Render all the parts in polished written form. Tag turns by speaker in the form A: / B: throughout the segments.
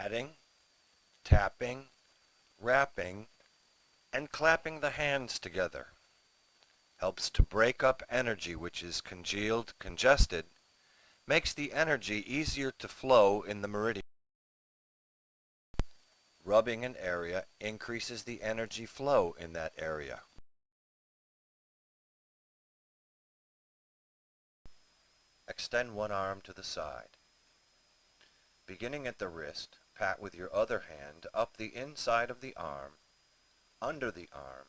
A: patting, tapping, wrapping, and clapping the hands together. Helps to break up energy which is congested, makes the energy easier to flow in the meridian. Rubbing an area increases the energy flow in that area. Extend one arm to the side. Beginning at the wrist, pat with your other hand up the inside of the arm, under the arm,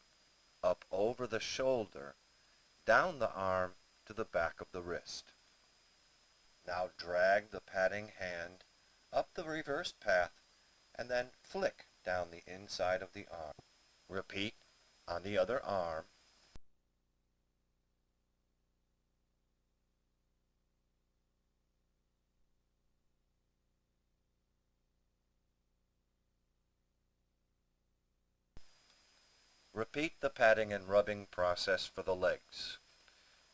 A: up over the shoulder, down the arm to the back of the wrist. Now drag the patting hand up the reversed path and then flick down the inside of the arm. Repeat on the other arm. Repeat the patting and rubbing process for the legs.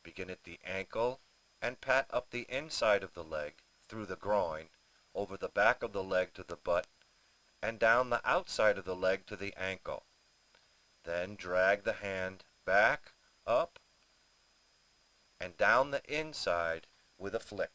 A: Begin at the ankle and pat up the inside of the leg through the groin, over the back of the leg to the butt, and down the outside of the leg to the ankle. Then drag the hand back, up, and down the inside with a flick.